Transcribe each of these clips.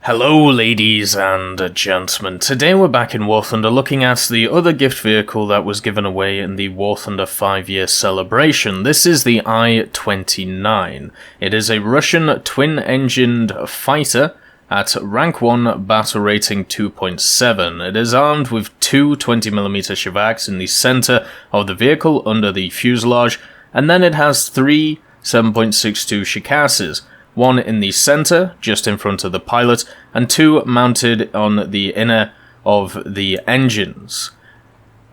Hello ladies and gentlemen, today we're back in War Thunder looking at the other gift vehicle that was given away in the War Thunder 5-year celebration. This is the I-29. It is a Russian twin-engined fighter at rank 1 battle rating 2.7. It is armed with two 20mm Shevaks in the center of the vehicle under the fuselage, and then it has three 7.62 Shikasses. One in the center, just in front of the pilot, and two mounted on the inner of the engines.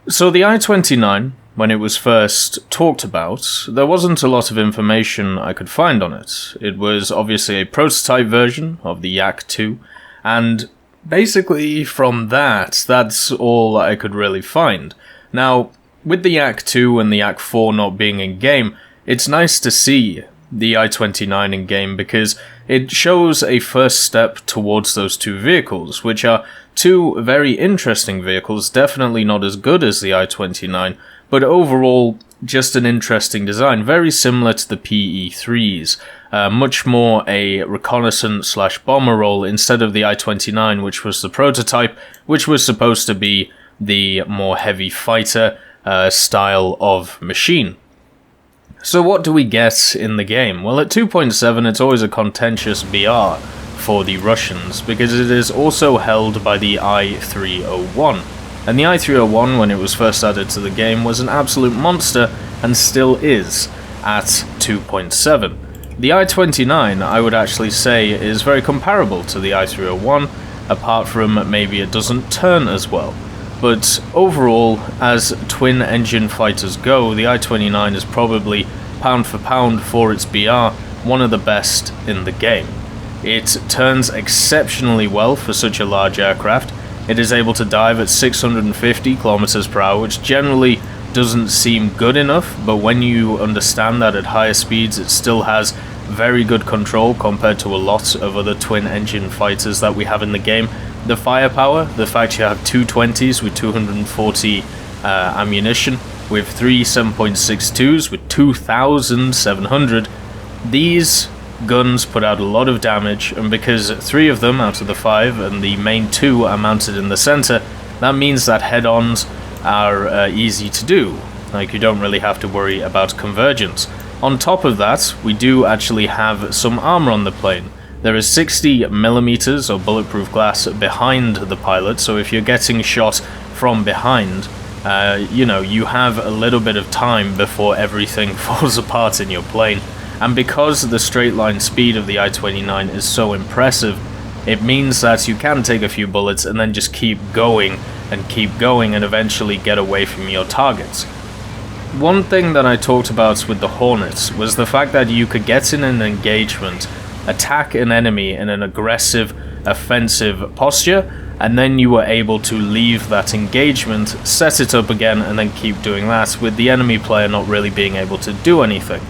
So the I-29, when it was first talked about, there wasn't a lot of information I could find on it. It was obviously a prototype version of the Yak-2, and basically from that's all I could really find. Now, with the Yak-2 and the Yak-4 not being in game, it's nice to see the I-29 in game because it shows a first step towards those two vehicles, which are two very interesting vehicles, definitely not as good as the I-29, but overall just an interesting design, very similar to the PE-3s, much more a reconnaissance / bomber role instead of the I-29, which was the prototype, which was supposed to be the more heavy fighter style of machine. So what do we get in the game? Well, at 2.7 it's always a contentious BR for the Russians, because it is also held by the I-301. And the I-301, when it was first added to the game, was an absolute monster, and still is, at 2.7. The I-29, I would actually say, is very comparable to the I-301, apart from maybe it doesn't turn as well. But overall, as twin-engine fighters go, the I-29 is probably, pound for pound for its BR, one of the best in the game. It turns exceptionally well for such a large aircraft. It is able to dive at 650 km per hour, which generally doesn't seem good enough, but when you understand that at higher speeds it still has very good control compared to a lot of other twin-engine fighters that we have in the game. The firepower, the fact you have two 20s with 240 ammunition, with three 7.62s with 2,700, these guns put out a lot of damage, and because three of them out of the five and the main two are mounted in the center, that means that head-ons are easy to do. Like, you don't really have to worry about convergence. On top of that, we do actually have some armor on the plane. There is 60mm of bulletproof glass behind the pilot, so if you're getting shot from behind, you have a little bit of time before everything falls apart in your plane. And because the straight line speed of the I-29 is so impressive, it means that you can take a few bullets and then just keep going and eventually get away from your targets. One thing that I talked about with the Hornets was the fact that you could get in an engagement, attack an enemy in an aggressive, offensive posture, and then you were able to leave that engagement, set it up again, and then keep doing that, with the enemy player not really being able to do anything.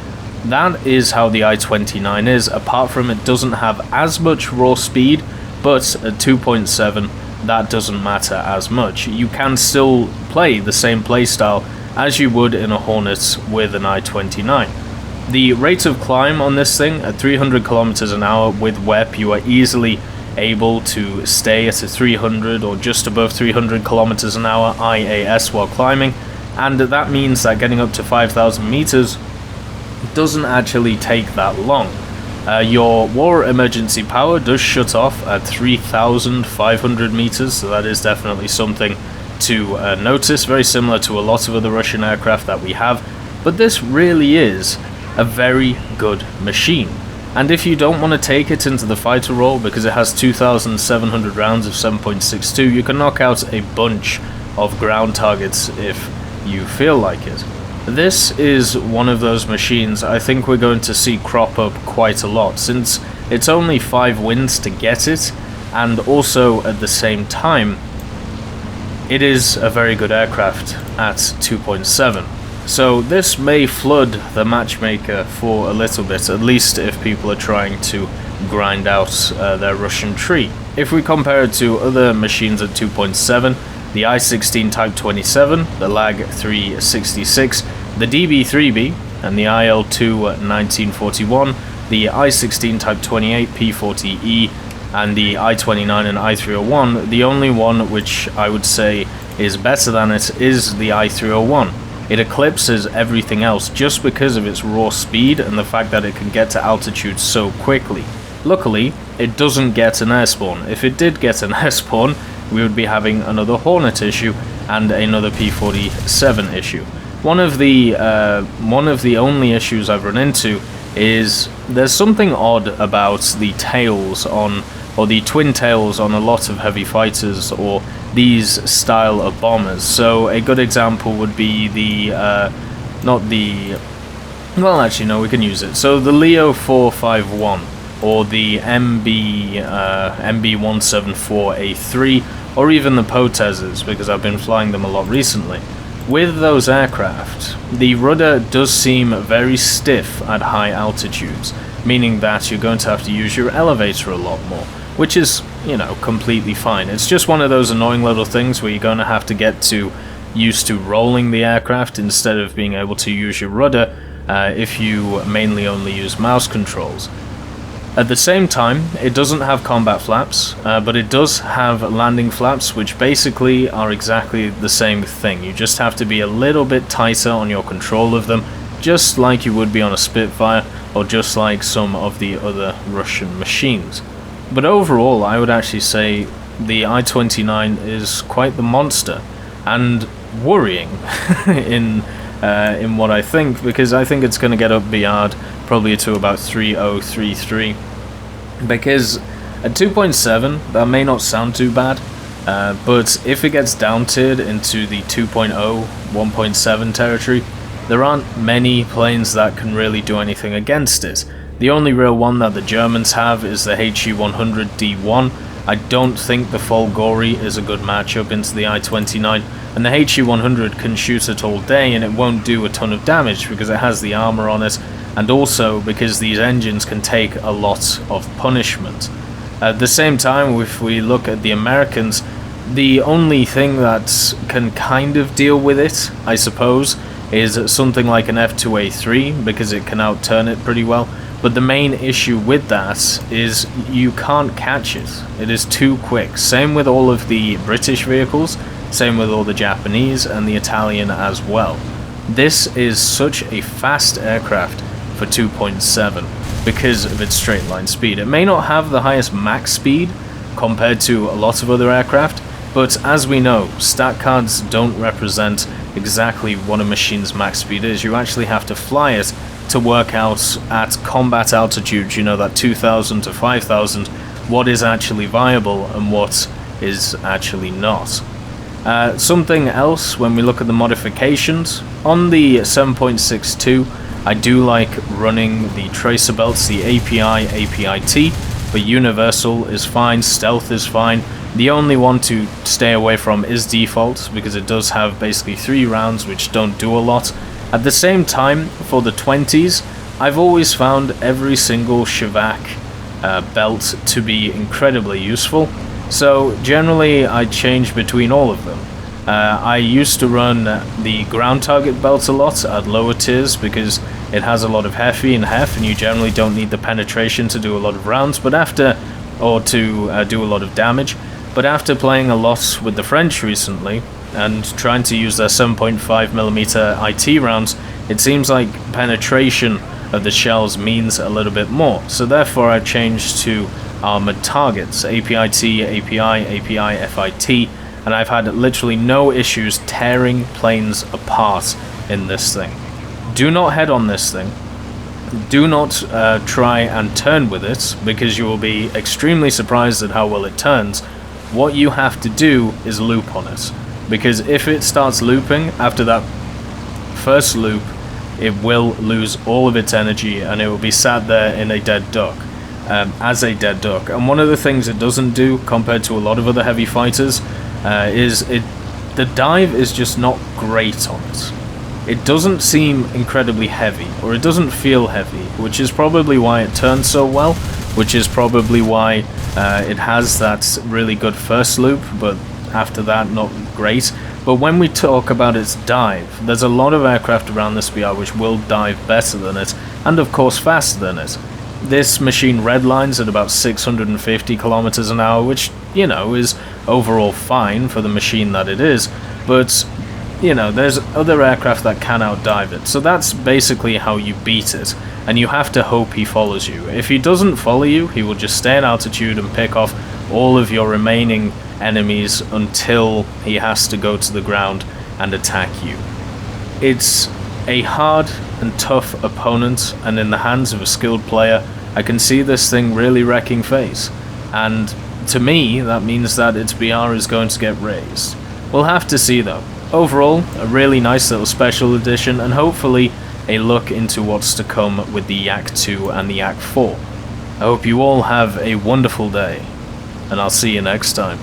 That is how the I-29 is, apart from it doesn't have as much raw speed, but at 2.7 that doesn't matter as much. You can still play the same playstyle as you would in a Hornet with an I-29. The rate of climb on this thing, at 300 kilometers an hour with WEP, you are easily able to stay at a 300 or just above 300 kilometers an hour IAS while climbing, and that means that getting up to 5,000 meters doesn't actually take that long. Your war emergency power does shut off at 3,500 meters, so that is definitely something to notice, very similar to a lot of other Russian aircraft that we have, but this really is a very good machine. And if you don't want to take it into the fighter role because it has 2,700 rounds of 7.62, you can knock out a bunch of ground targets if you feel like it. This is one of those machines I think we're going to see crop up quite a lot, since it's only 5 wins to get it, and also at the same time, it is a very good aircraft at 2.7. So this may flood the matchmaker for a little bit, at least if people are trying to grind out their Russian tree. If we compare it to other machines at 2.7, the I-16 Type 27, the Lag 366, the DB3B, and the IL-2 1941, the I-16 Type 28 P40E, and the I-29 and I-301, the only one which I would say is better than it is the I-301. It eclipses everything else just because of its raw speed and the fact that it can get to altitude so quickly. Luckily, it doesn't get an air spawn. If it did get an air spawn, we would be having another Hornet issue and another P-47 issue. One of the only issues I've run into is there's something odd about the tails on, or the twin tails on a lot of heavy fighters or these style of bombers. So a good example would be the, well actually no, we can use it. So the Leo 451 or the MB174A3 or even the Potezes, because I've been flying them a lot recently. With those aircraft, the rudder does seem very stiff at high altitudes, meaning that you're going to have to use your elevator a lot more, which is, you know, completely fine. It's just one of those annoying little things where you're going to have to get used to rolling the aircraft instead of being able to use your rudder if you mainly only use mouse controls. At the same time, it doesn't have combat flaps, but it does have landing flaps, which basically are exactly the same thing. You just have to be a little bit tighter on your control of them, just like you would be on a Spitfire, or just like some of the other Russian machines. But overall, I would actually say the I-29 is quite the monster, and worrying in what I think, because I think it's going to get up beyond probably to about 3033, because at 2.7 that may not sound too bad, but if it gets down tiered into the 2.0 1.7 territory, there aren't many planes that can really do anything against it. The only real one that the Germans have is the HE-100D1. I don't think the Folgori is a good matchup into the I-29, and the HE-100 can shoot it all day and it won't do a ton of damage because it has the armor on it, and also because these engines can take a lot of punishment. At the same time, if we look at the Americans, the only thing that can kind of deal with it, I suppose, is something like an F2A3, because it can outturn it pretty well. But the main issue with that is you can't catch it. It is too quick. Same with all of the British vehicles, same with all the Japanese and the Italian as well. This is such a fast aircraft for 2.7 because of its straight line speed. It may not have the highest max speed compared to a lot of other aircraft, but as we know, stat cards don't represent exactly what a machine's max speed is. You actually have to fly it to work out at combat altitude, you know, that 2000 to 5000, what is actually viable and what is actually not. Something else, when we look at the modifications, on the 7.62, I do like running the tracer belts, the API, API-T, but universal is fine, stealth is fine. The only one to stay away from is default, because it does have basically 3 rounds which don't do a lot. At the same time, for the 20s, I've always found every single Shevak belt to be incredibly useful, so generally I change between all of them. I used to run the ground target belt a lot at lower tiers because it has a lot of heavy and hef, and you generally don't need the penetration to do a lot of rounds, but after, or to do a lot of damage. But after playing a lot with the French recently, and trying to use their 7.5mm IT rounds, it seems like penetration of the shells means a little bit more. So therefore I've changed to armored targets, API-T, API, API, FIT, and I've had literally no issues tearing planes apart in this thing. Do not head on this thing. Do not try and turn with it, because you will be extremely surprised at how well it turns. What you have to do is loop on it, because if it starts looping after that first loop, it will lose all of its energy and it will be sat there in a dead duck, as a dead duck. And one of the things it doesn't do compared to a lot of other heavy fighters is the dive is just not great on it. It doesn't seem incredibly heavy, or it doesn't feel heavy, which is probably why it turns so well, which is probably why it has that really good first loop, but after that not great. But when we talk about its dive, there's a lot of aircraft around this BR which will dive better than it, and of course faster than it. This machine redlines at about 650 kilometers an hour, which, you know, is overall fine for the machine that it is, but, you know, there's other aircraft that can outdive it, so that's basically how you beat it, and you have to hope he follows you. If he doesn't follow you, he will just stay in altitude and pick off all of your remaining enemies until he has to go to the ground and attack you. It's a hard and tough opponent, and in the hands of a skilled player, I can see this thing really wrecking face, and to me that means that its BR is going to get raised. We'll have to see though. Overall, a really nice little special edition, and hopefully a look into what's to come with the Yak 2 and the Yak 4. I hope you all have a wonderful day, and I'll see you next time.